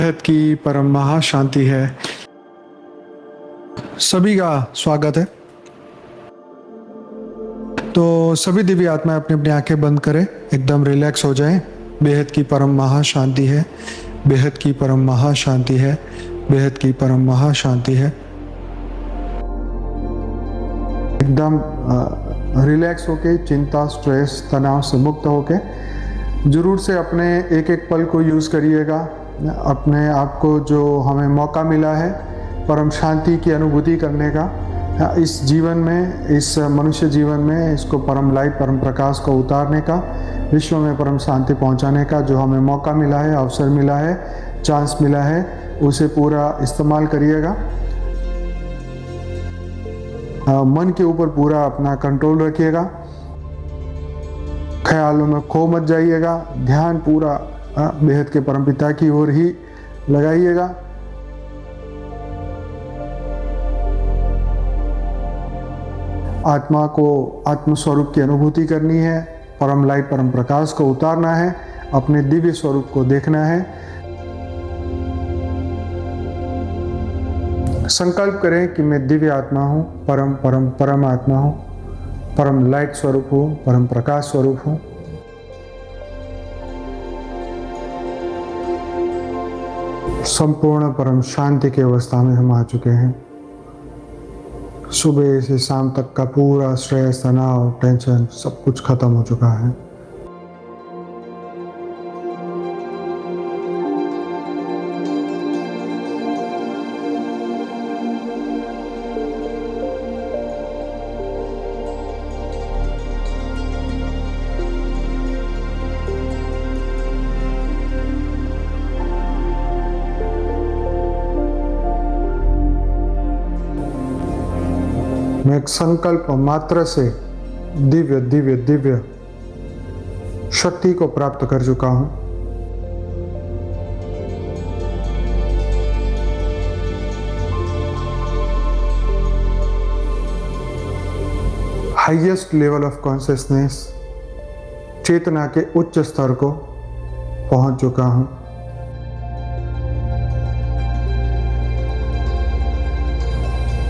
बेहद की परम महाशांति है। सभी का स्वागत है। तो सभी दिव्य आत्माएं अपनी अपनी आंखें बंद करें, एकदम रिलैक्स हो जाएं। बेहद की परम महाशांति है, बेहद की परम महाशांति है, बेहद की परम महाशांति है। एकदम रिलैक्स होके, चिंता, स्ट्रेस, तनाव से मुक्त होके जरूर से अपने एक एक पल को यूज़ करिएगा। अपने आप को जो हमें मौका मिला है परम शांति की अनुभूति करने का, इस जीवन में, इस मनुष्य जीवन में इसको परम लाइट, परम प्रकाश को उतारने का, विश्व में परम शांति पहुंचाने का जो हमें मौका मिला है, अवसर मिला है, चांस मिला है, उसे पूरा इस्तेमाल करिएगा। मन के ऊपर पूरा अपना कंट्रोल रखिएगा, ख्यालों में खो मत जाइएगा, ध्यान पूरा बेहद के परमपिता की ओर ही लगाइएगा। आत्मा को आत्म स्वरूप की अनुभूति करनी है, परम लाइट, परम प्रकाश को उतारना है, अपने दिव्य स्वरूप को देखना है। संकल्प करें कि मैं दिव्य आत्मा हूँ, परम परम परम आत्मा हूँ, परम लाइट स्वरूप हूँ, परम प्रकाश स्वरूप हूँ। संपूर्ण परम शांति की अवस्था में हम आ चुके हैं। सुबह से शाम तक का पूरा स्ट्रेस, तनाव, टेंशन सब कुछ खत्म हो चुका है। मैं एक संकल्प मात्र से दिव्य दिव्य दिव्य शक्ति को प्राप्त कर चुका हूं। हाईएस्ट लेवल ऑफ कॉन्शियसनेस, चेतना के उच्च स्तर को पहुंच चुका हूं।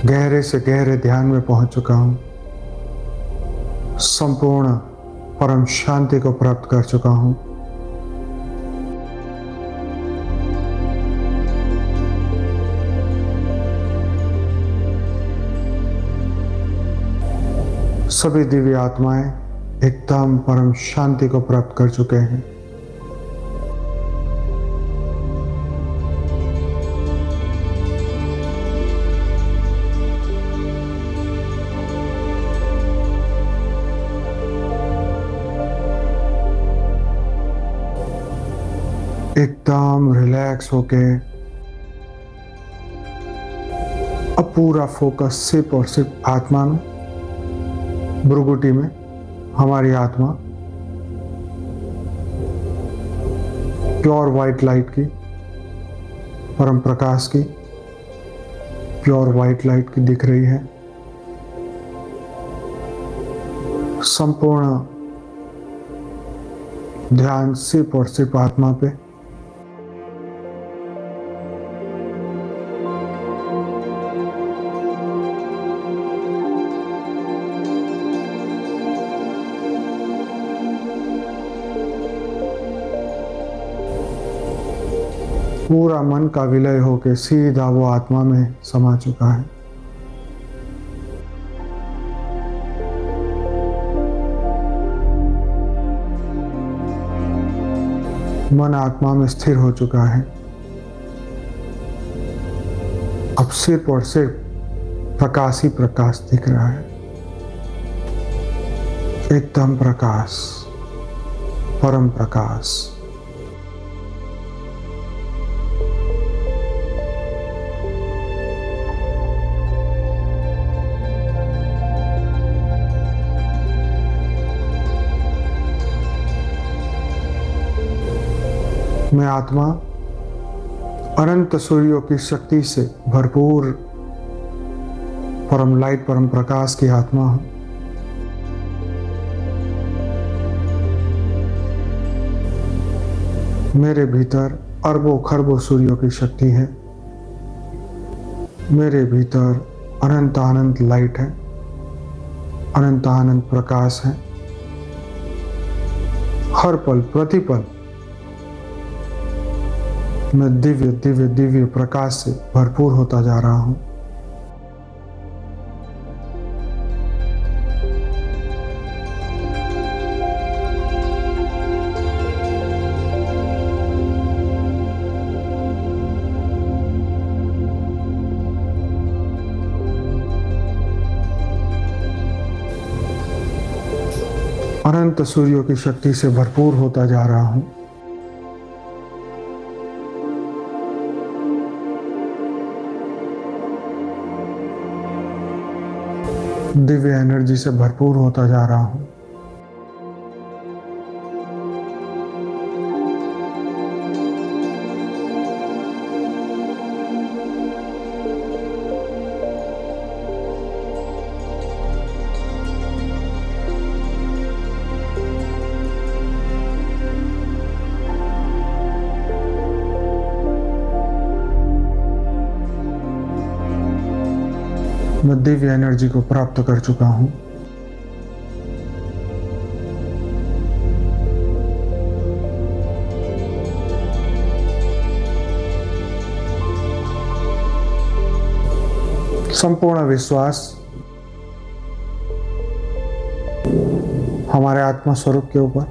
गहरे से गहरे ध्यान में पहुंच चुका हूं। संपूर्ण परम शांति को प्राप्त कर चुका हूं। सभी दिव्य आत्माएं एकदम परम शांति को प्राप्त कर चुके हैं। एकदम रिलैक्स होके अब पूरा फोकस सिर्फ और सिर्फ आत्मा में, भ्रुकुटी में हमारी आत्मा प्योर वाइट लाइट की, परम प्रकाश की, प्योर वाइट लाइट की दिख रही है। संपूर्ण ध्यान सिर्फ और सिर्फ आत्मा पे। पूरा मन का विलय होकर सीधा वो आत्मा में समा चुका है। मन आत्मा में स्थिर हो चुका है। अब सिर्फ और सिर्फ प्रकाश ही प्रकाश दिख रहा है। एकदम प्रकाश, परम प्रकाश। मैं आत्मा अनंत सूर्यों की शक्ति से भरपूर परम लाइट, परम प्रकाश की आत्मा हूं। मेरे भीतर अरबों खरबों सूर्यों की शक्ति है। मेरे भीतर अनंत अनंत लाइट है, अनंत अनंत प्रकाश है। हर पल प्रतिपल मैं दिव्य दिव्य दिव्य प्रकाश से भरपूर होता जा रहा हूं। अनंत सूर्यों की शक्ति से भरपूर होता जा रहा हूं। दिव्य एनर्जी से भरपूर होता जा रहा हूं। मैं दिव्य एनर्जी को प्राप्त कर चुका हूं। संपूर्ण विश्वास हमारे आत्मा स्वरूप के ऊपर,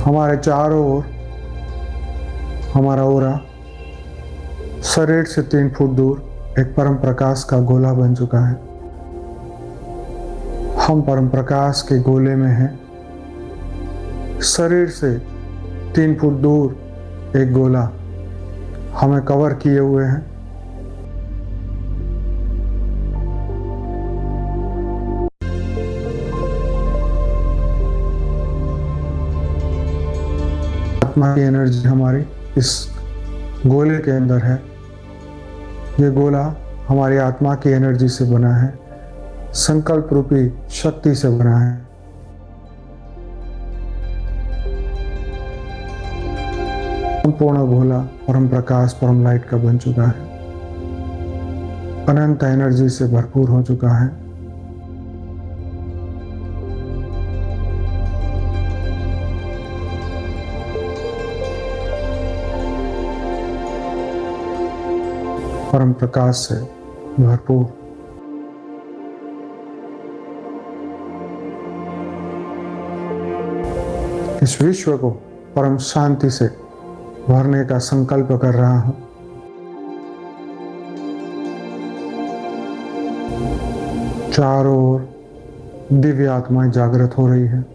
हमारे चारों ओर हमारा ओरा शरीर से 3 फुट दूर एक परम प्रकाश का गोला बन चुका है। हम परम प्रकाश के गोले में हैं। शरीर से 3 फुट दूर एक गोला हमें कवर किए हुए हैं। आत्मा की एनर्जी हमारी इस गोले के अंदर है। ये गोला हमारी आत्मा की एनर्जी से बना है, संकल्प रूपी शक्ति से बना है। संपूर्ण गोला परम प्रकाश परम लाइट का बन चुका है, अनंत एनर्जी से भरपूर हो चुका है। परम प्रकाश से भरपूर। इस विश्व को परम शांति से भरने का संकल्प कर रहा हूं। चारों ओर दिव्य आत्माएं जागृत हो रही है।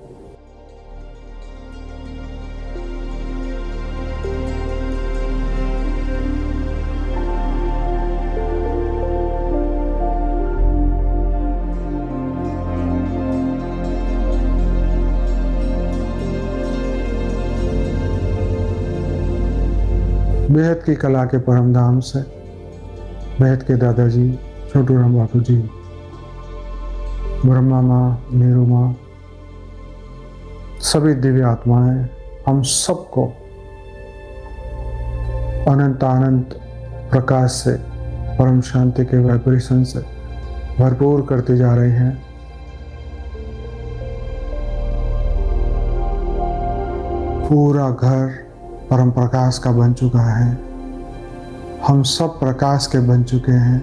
बेहद की कला के परम धाम से बेहद के दादाजी छोटू राम बापू जी, ब्रह्मा माँ, नीरू माँ, सभी दिव्य आत्माएं हम सबको अनंत अनंत प्रकाश से परम शांति के वाइब्रेशन से भरपूर करते जा रहे हैं। पूरा घर परम प्रकाश का बन चुका है। हम सब प्रकाश के बन चुके हैं।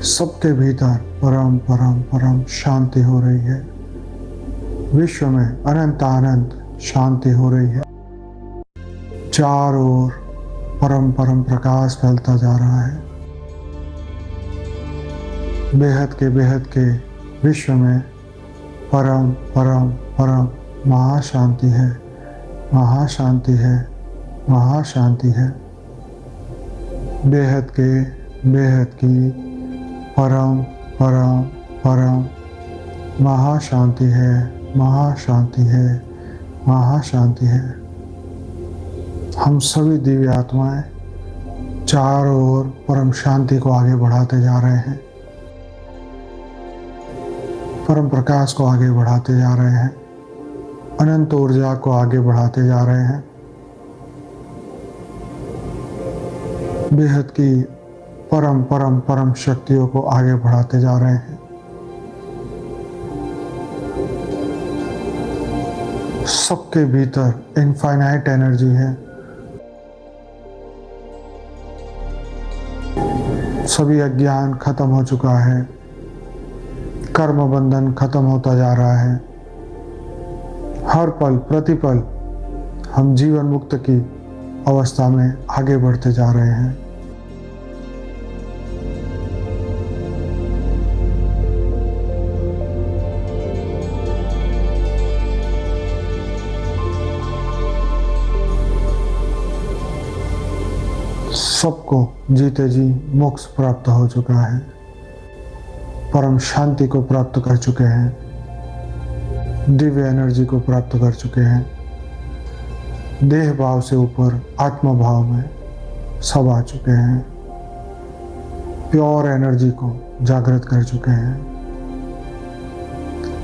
सबके भीतर परम परम परम शांति हो रही है। विश्व में अनंत अनंत शांति हो रही है। चारों ओर परम परम प्रकाश फैलता जा रहा है। बेहद के विश्व में परम परम परम महाशांति है, महाशांति है, महाशांति है। बेहद की परम परम परम महाशांति है, महाशांति है, महाशांति है। हम सभी दिव्य आत्माएं चारों ओर परम शांति को आगे बढ़ाते जा रहे हैं, परम प्रकाश को आगे बढ़ाते जा रहे हैं। अनंत ऊर्जा को आगे बढ़ाते जा रहे हैं। बेहद की परम परम परम शक्तियों को आगे बढ़ाते जा रहे हैं। सबके भीतर इनफाइनाइट एनर्जी है। सभी अज्ञान खत्म हो चुका है। कर्म बंधन खत्म होता जा रहा है। हर पल प्रतिपल हम जीवन मुक्त की अवस्था में आगे बढ़ते जा रहे हैं। सबको जीते जी मोक्ष प्राप्त हो चुका है। परम शांति को प्राप्त कर चुके हैं। दिव्य एनर्जी को प्राप्त कर चुके हैं। देह भाव से ऊपर आत्म भाव में सब आ चुके हैं। प्योर एनर्जी को जागृत कर चुके हैं।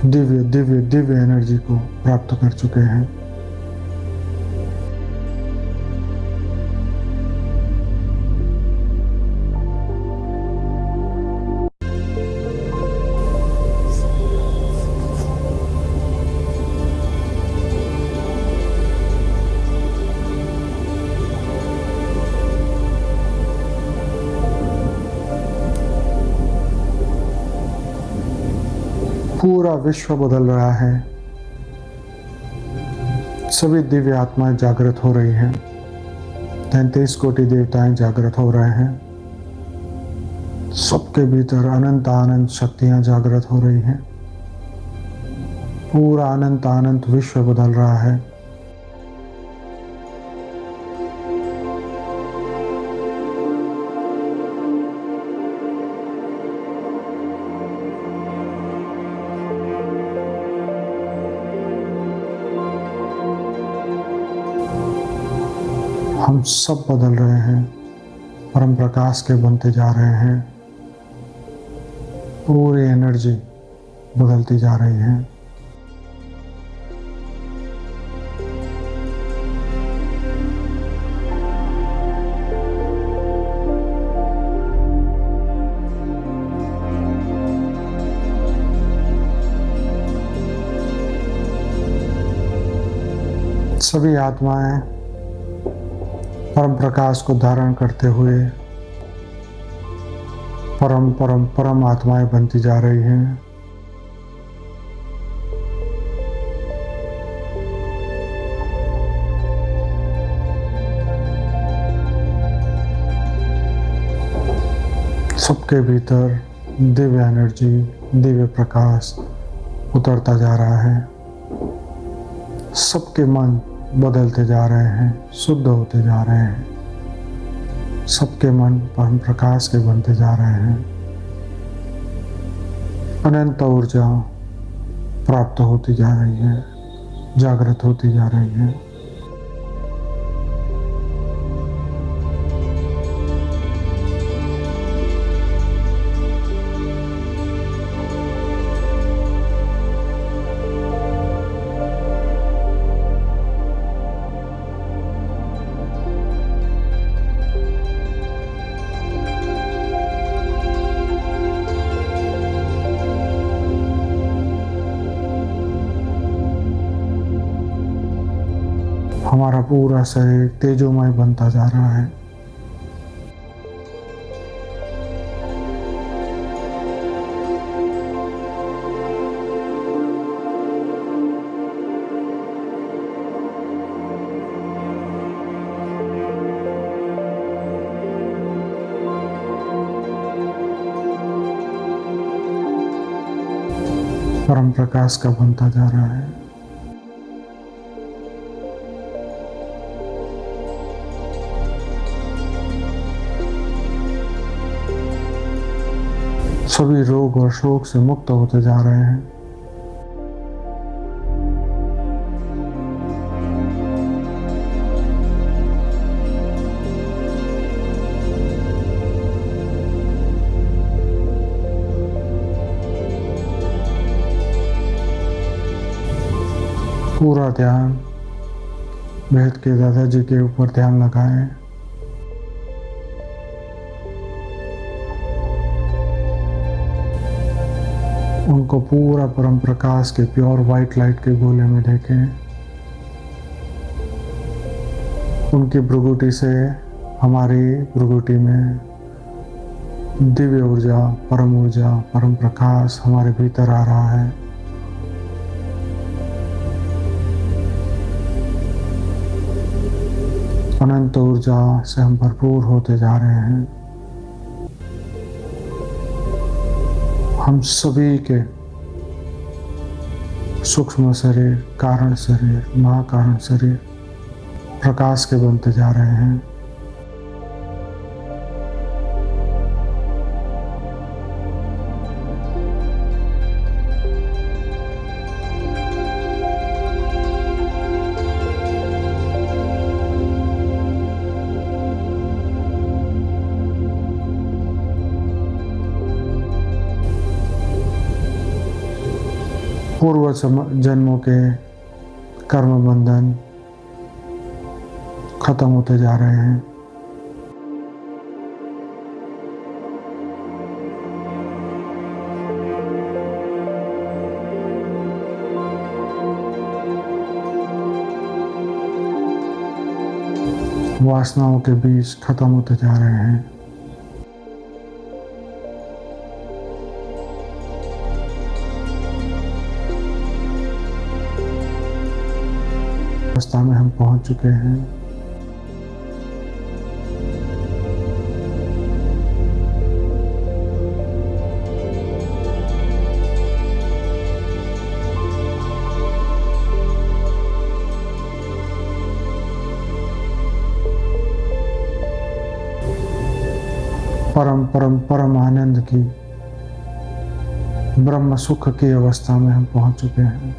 दिव्य दिव्य दिव्य एनर्जी को प्राप्त कर चुके हैं। पूरा विश्व बदल रहा है। सभी दिव्य आत्माएं जागृत हो रही हैं। 33 कोटि देवताएं जागृत हो रहे हैं। सबके भीतर अनंत अनंत शक्तियां जागृत हो रही हैं। पूरा अनंत अनंत विश्व बदल रहा है। हम सब बदल रहे हैं। परम प्रकाश के बनते जा रहे हैं। पूरी एनर्जी बदलती जा रही है। सभी आत्माएं परम प्रकाश को धारण करते हुए परम परम परम आत्माएं बनती जा रही हैं। सबके भीतर दिव्य एनर्जी, दिव्य प्रकाश उतरता जा रहा है। सबके मन बदलते जा रहे हैं, शुद्ध होते जा रहे हैं। सबके मन परम प्रकाश के बनते जा रहे हैं। अनंत ऊर्जा प्राप्त होती जा रही है, जागृत होती जा रही है। हमारा पूरा शरीर तेजोमय बनता जा रहा है। परम प्रकाश का बनता जा रहा है। सभी रोग और शोक से मुक्त होते जा रहे हैं। पूरा ध्यान बेहद के दादाजी के ऊपर ध्यान लगाएं। उनको पूरा परम प्रकाश के प्योर वाइट लाइट के गोले में देखें। उनकी भ्रुकुटी से हमारी भ्रुकुटी में दिव्य ऊर्जा, परम प्रकाश हमारे भीतर आ रहा है। अनंत ऊर्जा से हम भरपूर होते जा रहे हैं। हम सभी के सूक्ष्म शरीर, कारण शरीर, महाकारण शरीर प्रकाश के बनते जा रहे हैं। पूर्व जन्मों के कर्म बंधन खत्म होते जा रहे हैं। वासनाओं के बीज खत्म होते जा रहे हैं। अवस्था में हम पहुंच चुके हैं। परम आनंद की, ब्रह्म सुख की अवस्था में हम पहुंच चुके हैं।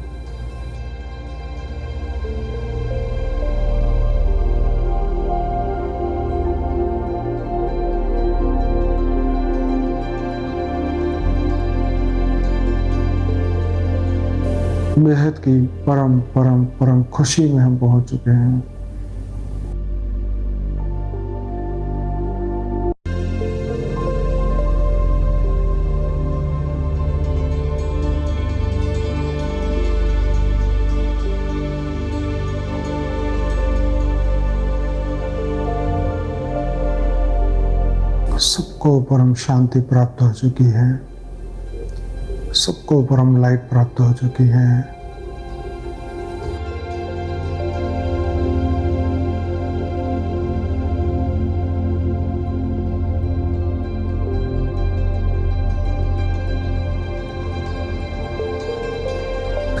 बेहद की परम खुशी में हम पहुंच चुके हैं। सबको परम शांति प्राप्त हो चुकी है। सबको परम लाइट प्राप्त हो चुकी है।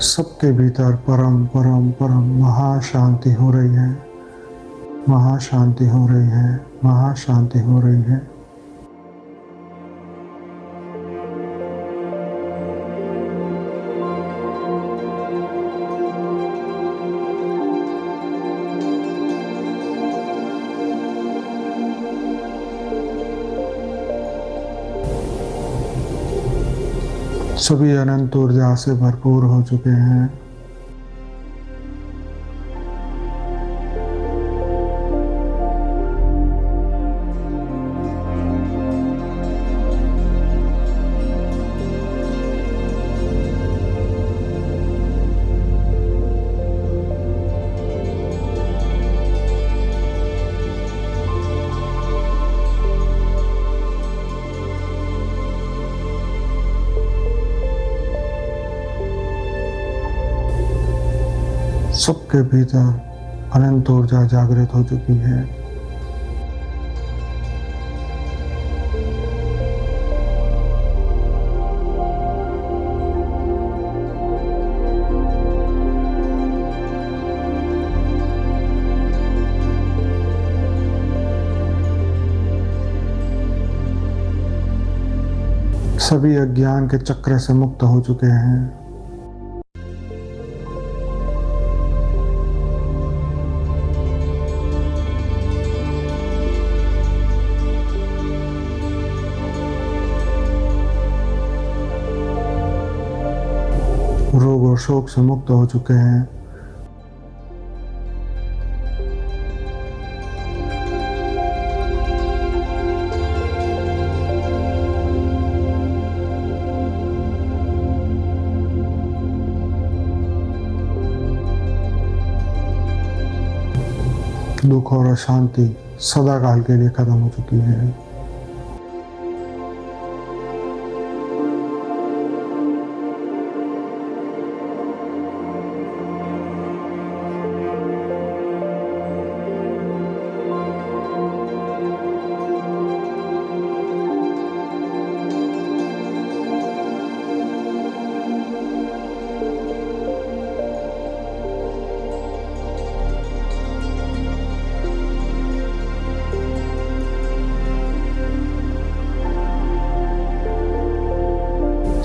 सबके भीतर परम महाशांति हो रही है। महाशांति हो रही है। महाशांति हो रही है। सभी अनंत ऊर्जा से भरपूर हो चुके हैं। सबके भीतर अनंत ऊर्जा जागृत हो चुकी है। सभी अज्ञान के चक्र से मुक्त हो चुके हैं। रोग और शोक से मुक्त हो चुके हैं। दुख और अशांति सदा काल के लिए खत्म हो चुकी है।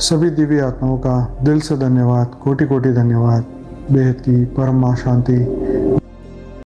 सभी दिव्य आत्माओं का दिल से धन्यवाद, कोटि कोटि धन्यवाद। बेहद की परम मां शांति